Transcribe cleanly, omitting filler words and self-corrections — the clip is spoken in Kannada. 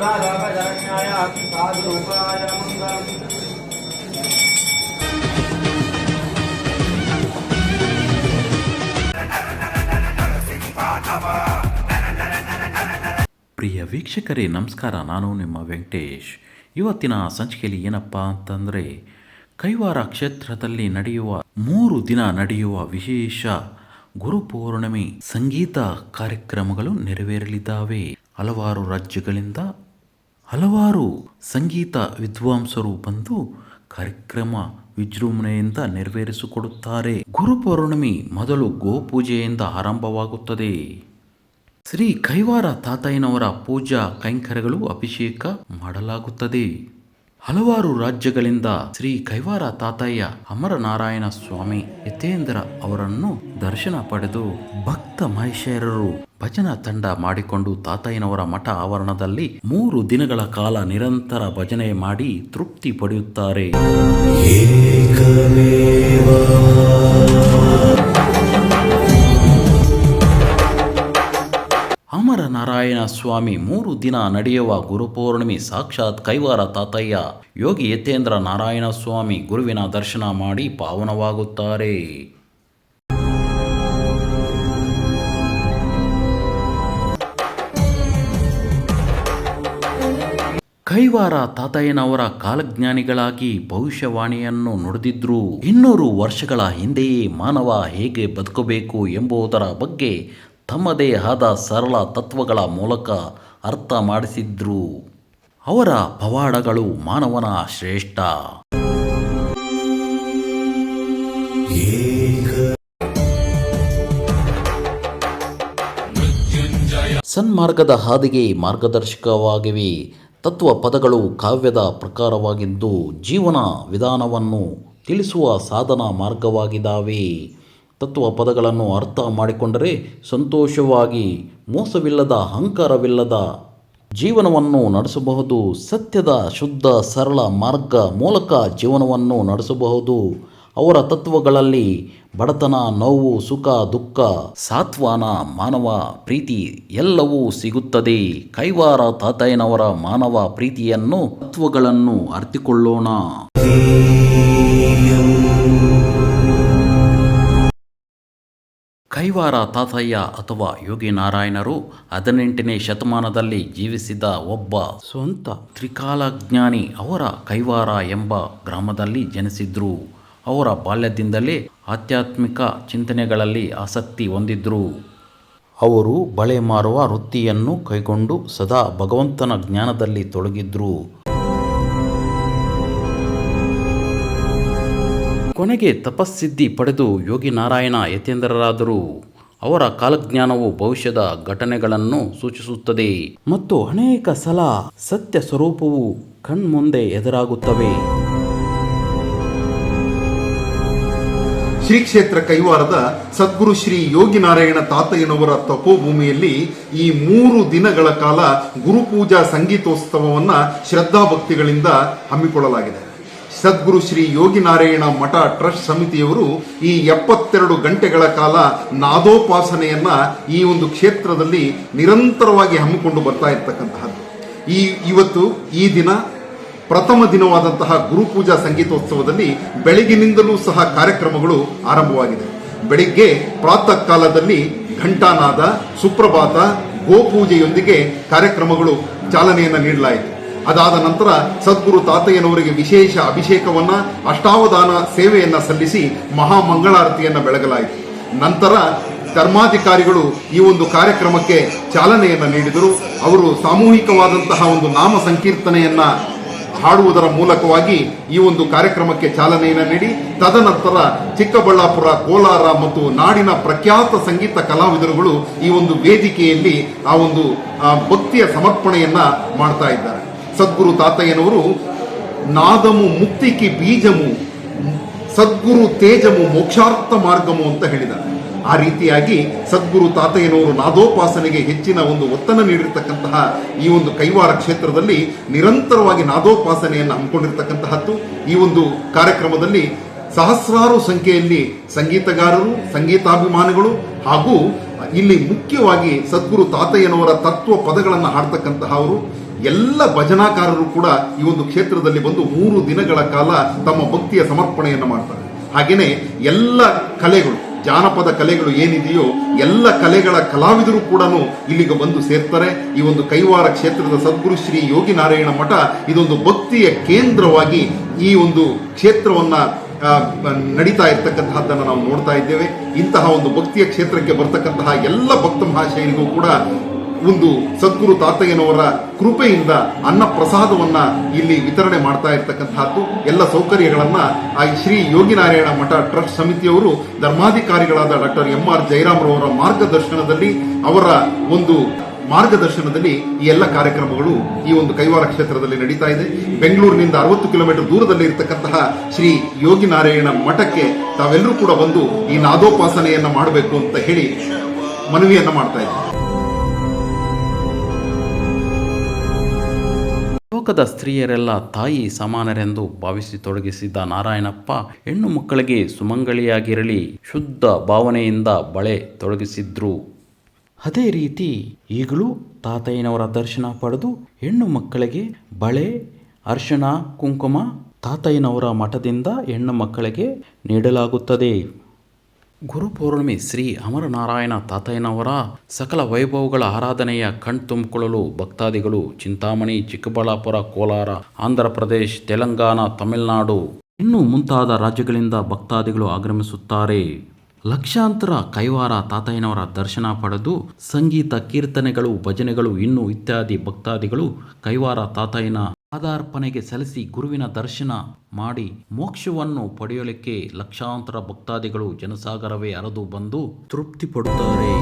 ಪ್ರಿಯ ವೀಕ್ಷಕರೇ ನಮಸ್ಕಾರ. ನಾನು ನಿಮ್ಮ ವೆಂಕಟೇಶ್. ಇವತ್ತಿನ ಸಂಚಿಕೆಯಲ್ಲಿ ಏನಪ್ಪ ಅಂತಂದರೆ, ಕೈವಾರ ಕ್ಷೇತ್ರದಲ್ಲಿ ನಡೆಯುವ 3 ದಿನ ನಡೆಯುವ ವಿಶೇಷ ಗುರುಪೌರ್ಣಿಮೆ ಸಂಗೀತ ಕಾರ್ಯಕ್ರಮಗಳು ನೆರವೇರಲಿದ್ದಾವೆ. ಹಲವಾರು ರಾಜ್ಯಗಳಿಂದ ಹಲವಾರು ಸಂಗೀತ ವಿದ್ವಾಂಸರು ಬಂದು ಕಾರ್ಯಕ್ರಮ ವಿಜೃಂಭಣೆಯಿಂದ ನೆರವೇರಿಸಿಕೊಡುತ್ತಾರೆ. ಗುರುಪೌರ್ಣಿಮೆ ಮೊದಲು ಗೋಪೂಜೆಯಿಂದ ಆರಂಭವಾಗುತ್ತದೆ. ಶ್ರೀ ಕೈವಾರ ತಾತಯ್ಯನವರ ಪೂಜಾ ಕೈಂಕರ್ಯಗಳು ಅಭಿಷೇಕ ಮಾಡಲಾಗುತ್ತದೆ. ಹಲವಾರು ರಾಜ್ಯಗಳಿಂದ ಶ್ರೀ ಕೈವಾರ ತಾತಯ್ಯ ಅಮರನಾರಾಯಣ ಸ್ವಾಮಿ ಯತೇಂದ್ರ ಅವರನ್ನು ದರ್ಶನ ಪಡೆದು ಭಕ್ತ ಮಹೇಶ್ವರರು ಭಜನಾ ತಂಡ ಮಾಡಿಕೊಂಡು ತಾತಯ್ಯನವರ ಮಠ ಆವರಣದಲ್ಲಿ 3 ದಿನಗಳ ಕಾಲ ನಿರಂತರ ಭಜನೆ ಮಾಡಿ ತೃಪ್ತಿ ಪಡೆಯುತ್ತಾರೆ. ಅಮರನಾರಾಯಣ ಸ್ವಾಮಿ 3 ದಿನ ನಡೆಯುವ ಗುರುಪೌರ್ಣಿಮೆ ಸಾಕ್ಷಾತ್ ಕೈವಾರ ತಾತಯ್ಯ ಯೋಗಿ ಯತೇಂದ್ರ ನಾರಾಯಣ ಸ್ವಾಮಿ ಗುರುವಿನ ದರ್ಶನ ಮಾಡಿ ಪಾವನವಾಗುತ್ತಾರೆ. ಕೈವಾರ ತಾತಯ್ಯನವರ ಕಾಲಜ್ಞಾನಿಗಳಾಗಿ ಭವಿಷ್ಯವಾಣಿಯನ್ನು ನುಡಿದಿದ್ರು. 200 ವರ್ಷಗಳ ಹಿಂದೆಯೇ ಮಾನವ ಹೇಗೆ ಬದುಕಬೇಕು ಎಂಬುದರ ಬಗ್ಗೆ ತಮ್ಮದೇ ಆದ ಸರಳ ತತ್ವಗಳ ಮೂಲಕ ಅರ್ಥ ಮಾಡಿಸಿದ್ರು. ಅವರ ಪವಾಡಗಳು ಮಾನವನ ಶ್ರೇಷ್ಠ. ಸನ್ಮಾರ್ಗದ ಹಾದಿಗೆ ಮಾರ್ಗದರ್ಶಕವಾಗಿವೆ. ತತ್ವ ಪದಗಳು ಕಾವ್ಯದ ಪ್ರಕಾರವಾಗಿದ್ದು ಜೀವನ ವಿಧಾನವನ್ನು ತಿಳಿಸುವ ಸಾಧನ ಮಾರ್ಗವಾಗಿದ್ದಾವೆ. ತತ್ವ ಪದಗಳನ್ನು ಅರ್ಥ ಮಾಡಿಕೊಂಡರೆ ಸಂತೋಷವಾಗಿ ಮೋಸವಿಲ್ಲದ ಅಹಂಕಾರವಿಲ್ಲದ ಜೀವನವನ್ನು ನಡೆಸಬಹುದು. ಸತ್ಯದ ಶುದ್ಧ ಸರಳ ಮಾರ್ಗ ಮೂಲಕ ಜೀವನವನ್ನು ನಡೆಸಬಹುದು. ಅವರ ತತ್ವಗಳಲ್ಲಿ ಬಡತನ, ನೋವು, ಸುಖ, ದುಃಖ, ಸಾತ್ವನ, ಮಾನವ ಪ್ರೀತಿ ಎಲ್ಲವೂ ಸಿಗುತ್ತದೆ. ಕೈವಾರ ತಾತಯ್ಯನವರ ಮಾನವ ಪ್ರೀತಿಯನ್ನು ತತ್ವಗಳನ್ನು ಅರ್ಥಿಕೊಳ್ಳೋಣ. ಕೈವಾರ ತಾತಯ್ಯ ಅಥವಾ ಯೋಗಿ ನಾರಾಯಣರು 18ನೇ ಶತಮಾನದಲ್ಲಿ ಜೀವಿಸಿದ ಒಬ್ಬ ಸ್ವಂತ ತ್ರಿಕಾಲಜ್ಞಾನಿ. ಅವರ ಕೈವಾರ ಎಂಬ ಗ್ರಾಮದಲ್ಲಿ ಜನಿಸಿದ್ರು. ಅವರ ಬಾಲ್ಯದಿಂದಲೇ ಆಧ್ಯಾತ್ಮಿಕ ಚಿಂತನೆಗಳಲ್ಲಿ ಆಸಕ್ತಿ ಹೊಂದಿದ್ರು. ಅವರು ಬಳೆ ಮಾರುವ ವೃತ್ತಿಯನ್ನು ಕೈಗೊಂಡು ಸದಾ ಭಗವಂತನ ಜ್ಞಾನದಲ್ಲಿ ತೊಡಗಿದ್ರು. ಕೊನೆಗೆ ತಪಸ್ಸಿದ್ಧಿ ಪಡೆದು ಯೋಗಿ ನಾರಾಯಣ ಯತೇಂದ್ರರಾದರು. ಅವರ ಕಾಲಜ್ಞಾನವು ಭವಿಷ್ಯದ ಘಟನೆಗಳನ್ನು ಸೂಚಿಸುತ್ತದೆ ಮತ್ತು ಅನೇಕ ಸಲ ಸತ್ಯ ಸ್ವರೂಪವು ಕಣ್ಮುಂದೆ ಎದುರಾಗುತ್ತವೆ. ಶ್ರೀ ಕ್ಷೇತ್ರ ಕೈವಾರದ ಸದ್ಗುರು ಶ್ರೀ ಯೋಗಿ ನಾರಾಯಣ ತಾತಯ್ಯನವರ ತಪೋಭೂಮಿಯಲ್ಲಿ ಈ 3 ದಿನಗಳ ಕಾಲ ಗುರುಪೂಜಾ ಸಂಗೀತೋತ್ಸವವನ್ನು ಶ್ರದ್ಧಾಭಕ್ತಿಗಳಿಂದ ಹಮ್ಮಿಕೊಳ್ಳಲಾಗಿದೆ. ಸದ್ಗುರು ಶ್ರೀ ಯೋಗಿ ನಾರಾಯಣ ಮಠ ಟ್ರಸ್ಟ್ ಸಮಿತಿಯವರು ಈ 72 ಗಂಟೆಗಳ ಕಾಲ ನಾದೋಪಾಸನೆಯನ್ನ ಈ ಒಂದು ಕ್ಷೇತ್ರದಲ್ಲಿ ನಿರಂತರವಾಗಿ ಹಮ್ಮಿಕೊಂಡು ಬರ್ತಾ ಇರತಕ್ಕಂತಹದ್ದು. ಇವತ್ತು ಈ ದಿನ ಪ್ರಥಮ ದಿನವಾದಂತಹ ಗುರುಪೂಜಾ ಸಂಗೀತೋತ್ಸವದಲ್ಲಿ ಬೆಳಗಿನಿಂದಲೂ ಸಹ ಕಾರ್ಯಕ್ರಮಗಳು ಆರಂಭವಾಗಿದೆ. ಬೆಳಿಗ್ಗೆ ಪ್ರಾತಃ ಕಾಲದಲ್ಲಿ ಘಂಟಾನಾದ, ಸುಪ್ರಭಾತ, ಗೋಪೂಜೆಯೊಂದಿಗೆ ಕಾರ್ಯಕ್ರಮಗಳು ಚಾಲನೆಯನ್ನು ನೀಡಲಾಯಿತು. ಅದಾದ ನಂತರ ಸದ್ಗುರು ತಾತಯ್ಯನವರಿಗೆ ವಿಶೇಷ ಅಭಿಷೇಕವನ್ನ, ಅಷ್ಟಾವಧಾನ ಸೇವೆಯನ್ನ ಸಲ್ಲಿಸಿ ಮಹಾಮಂಗಳಾರತಿಯನ್ನ ಬೆಳಗಲಾಯಿತು. ನಂತರ ಧರ್ಮಾಧಿಕಾರಿಗಳು ಈ ಒಂದು ಕಾರ್ಯಕ್ರಮಕ್ಕೆ ಚಾಲನೆಯನ್ನ ನೀಡಿದರು. ಅವರು ಸಾಮೂಹಿಕವಾದಂತಹ ಒಂದು ನಾಮ ಸಂಕೀರ್ತನೆಯನ್ನ ಹಾಡುವುದರ ಮೂಲಕವಾಗಿ ಈ ಒಂದು ಕಾರ್ಯಕ್ರಮಕ್ಕೆ ಚಾಲನೆಯನ್ನು ನೀಡಿ ತದನಂತರ ಚಿಕ್ಕಬಳ್ಳಾಪುರ, ಕೋಲಾರ ಮತ್ತು ನಾಡಿನ ಪ್ರಖ್ಯಾತ ಸಂಗೀತ ಕಲಾವಿದರುಗಳು ಈ ಒಂದು ವೇದಿಕೆಯಲ್ಲಿ ಆ ಒಂದು ಭಕ್ತಿಯ ಸಮರ್ಪಣೆಯನ್ನ ಮಾಡ್ತಾ ಇದ್ದಾರೆ. ಸದ್ಗುರು ತಾತಯ್ಯನವರು ನಾದಮು ಮುಕ್ತಿಕಿ ಬೀಜಮು, ಸದ್ಗುರು ತೇಜಮು ಮೋಕ್ಷಾರ್ಥ ಮಾರ್ಗಮು ಅಂತ ಹೇಳಿದ್ದಾರೆ. ಆ ರೀತಿಯಾಗಿ ಸದ್ಗುರು ತಾತಯ್ಯನವರು ನಾದೋಪಾಸನೆಗೆ ಹೆಚ್ಚಿನ ಒಂದು ಒತ್ತನ್ನು ನೀಡಿರ್ತಕ್ಕಂತಹ ಈ ಒಂದು ಕೈವಾರ ಕ್ಷೇತ್ರದಲ್ಲಿ ನಿರಂತರವಾಗಿ ನಾದೋಪಾಸನೆಯನ್ನು ಹಮ್ಮಿಕೊಂಡಿರ್ತಕ್ಕಂತಹದ್ದು. ಈ ಒಂದು ಕಾರ್ಯಕ್ರಮದಲ್ಲಿ ಸಹಸ್ರಾರು ಸಂಖ್ಯೆಯಲ್ಲಿ ಸಂಗೀತಗಾರರು, ಸಂಗೀತಾಭಿಮಾನಿಗಳು ಹಾಗೂ ಇಲ್ಲಿ ಮುಖ್ಯವಾಗಿ ಸದ್ಗುರು ತಾತಯ್ಯನವರ ತತ್ವ ಪದಗಳನ್ನು ಹಾಡ್ತಕ್ಕಂತಹ ಅವರು ಎಲ್ಲ ಭಜನಾಕಾರರು ಕೂಡ ಈ ಒಂದು ಕ್ಷೇತ್ರದಲ್ಲಿ ಬಂದು 3 ದಿನಗಳ ಕಾಲ ತಮ್ಮ ಭಕ್ತಿಯ ಸಮರ್ಪಣೆಯನ್ನು ಮಾಡ್ತಾರೆ. ಹಾಗೇನೆ ಎಲ್ಲ ಕಲೆಗಳು, ಜಾನಪದ ಕಲೆಗಳು ಏನಿದೆಯೋ ಎಲ್ಲ ಕಲೆಗಳ ಕಲಾವಿದರು ಕೂಡ ಇಲ್ಲಿಗೆ ಬಂದು ಸೇರ್ತಾರೆ. ಈ ಒಂದು ಕೈವಾರ ಕ್ಷೇತ್ರದ ಸದ್ಗುರು ಶ್ರೀ ಯೋಗಿ ನಾರಾಯಣ ಮಠ ಇದೊಂದು ಭಕ್ತಿಯ ಕೇಂದ್ರವಾಗಿ ಈ ಒಂದು ಕ್ಷೇತ್ರವನ್ನ ನಡೀತಾ ಇರ್ತಕ್ಕಂತಹದ್ದನ್ನು ನಾವು ನೋಡ್ತಾ ಇದ್ದೇವೆ. ಇಂತಹ ಒಂದು ಭಕ್ತಿಯ ಕ್ಷೇತ್ರಕ್ಕೆ ಬರ್ತಕ್ಕಂತಹ ಎಲ್ಲ ಭಕ್ತ ಮಹಾಶಯರಿಗೂ ಕೂಡ ಒಂದು ಸದ್ಗುರು ತಾತಯ್ಯನವರ ಕೃಪೆಯಿಂದ ಅನ್ನ ಪ್ರಸಾದವನ್ನ ಇಲ್ಲಿ ವಿತರಣೆ ಮಾಡ್ತಾ ಇರ್ತಕ್ಕಂತಹದ್ದು. ಎಲ್ಲ ಸೌಕರ್ಯಗಳನ್ನ ಆ ಶ್ರೀ ಯೋಗಿನಾರಾಯಣ ಮಠ ಟ್ರಸ್ಟ್ ಸಮಿತಿಯವರು ಧರ್ಮಾಧಿಕಾರಿಗಳಾದ ಡಾಕ್ಟರ್ MR ಜಯರಾಮ್ರವರ ಮಾರ್ಗದರ್ಶನದಲ್ಲಿ ಈ ಎಲ್ಲ ಕಾರ್ಯಕ್ರಮಗಳು ಈ ಒಂದು ಕೈವಾರ ಕ್ಷೇತ್ರದಲ್ಲಿ ನಡೀತಾ ಇದೆ. ಬೆಂಗಳೂರಿನಿಂದ 60 ಕಿಲೋಮೀಟರ್ ದೂರದಲ್ಲಿ ಇರತಕ್ಕಂತಹ ಶ್ರೀ ಯೋಗಿನಾರಾಯಣ ಮಠಕ್ಕೆ ತಾವೆಲ್ಲರೂ ಕೂಡ ಬಂದು ಈ ನಾದೋಪಾಸನೆಯನ್ನ ಮಾಡಬೇಕು ಅಂತ ಹೇಳಿ ಮನವಿಯನ್ನ ಮಾಡ್ತಾ ಇದ್ದಾರೆ. ಲೋಕದ ಸ್ತ್ರೀಯರೆಲ್ಲ ತಾಯಿ ಸಮಾನರೆಂದು ಭಾವಿಸಿ ತೊಡಗಿಸಿದ್ದ ನಾರಾಯಣಪ್ಪ ಹೆಣ್ಣು ಮಕ್ಕಳಿಗೆ ಸುಮಂಗಳಿಯಾಗಿರಲಿ ಶುದ್ಧ ಭಾವನೆಯಿಂದ ಬಳೆ ತೊಡಗಿಸಿದ್ರು. ಅದೇ ರೀತಿ ಈಗಲೂ ತಾತಯ್ಯನವರ ದರ್ಶನ ಪಡೆದು ಹೆಣ್ಣು ಮಕ್ಕಳಿಗೆ ಬಳೆ, ಅರ್ಶಿಣ, ಕುಂಕುಮ ತಾತಯ್ಯನವರ ಮಠದಿಂದ ಹೆಣ್ಣು ಮಕ್ಕಳಿಗೆ ನೀಡಲಾಗುತ್ತದೆ. ಗುರುಪೌರ್ಣಿಮೆ ಶ್ರೀ ಅಮರನಾರಾಯಣ ತಾತಯ್ಯನವರ ಸಕಲ ವೈಭವಗಳ ಆರಾಧನೆಯ ಕಣ್ತುಂಬಿಕೊಳ್ಳಲು ಭಕ್ತಾದಿಗಳು ಚಿಂತಾಮಣಿ, ಚಿಕ್ಕಬಳ್ಳಾಪುರ, ಕೋಲಾರ, ಆಂಧ್ರ ಪ್ರದೇಶ್, ತೆಲಂಗಾಣ, ತಮಿಳುನಾಡು ಇನ್ನೂ ಮುಂತಾದ ರಾಜ್ಯಗಳಿಂದ ಭಕ್ತಾದಿಗಳು ಆಗಮಿಸುತ್ತಾರೆ. ಲಕ್ಷಾಂತರ ಕೈವಾರ ತಾತಯ್ಯನವರ ದರ್ಶನ ಪಡೆದು ಸಂಗೀತ, ಕೀರ್ತನೆಗಳು, ಭಜನೆಗಳು ಇನ್ನೂ ಇತ್ಯಾದಿ ಭಕ್ತಾದಿಗಳು ಕೈವಾರ ತಾತಯ್ಯನ ಪಾದಾರ್ಪಣೆಗೆ ಸಲ್ಲಿಸಿ ಗುರುವಿನ ದರ್ಶನ ಮಾಡಿ ಮೋಕ್ಷವನ್ನು ಪಡೆಯಲಿಕ್ಕೆ ಲಕ್ಷಾಂತರ ಭಕ್ತಾದಿಗಳು ಜನಸಾಗರವೇ ಹರಿದು ಬಂದು ತೃಪ್ತಿ ಪಡುತ್ತಾರೆ.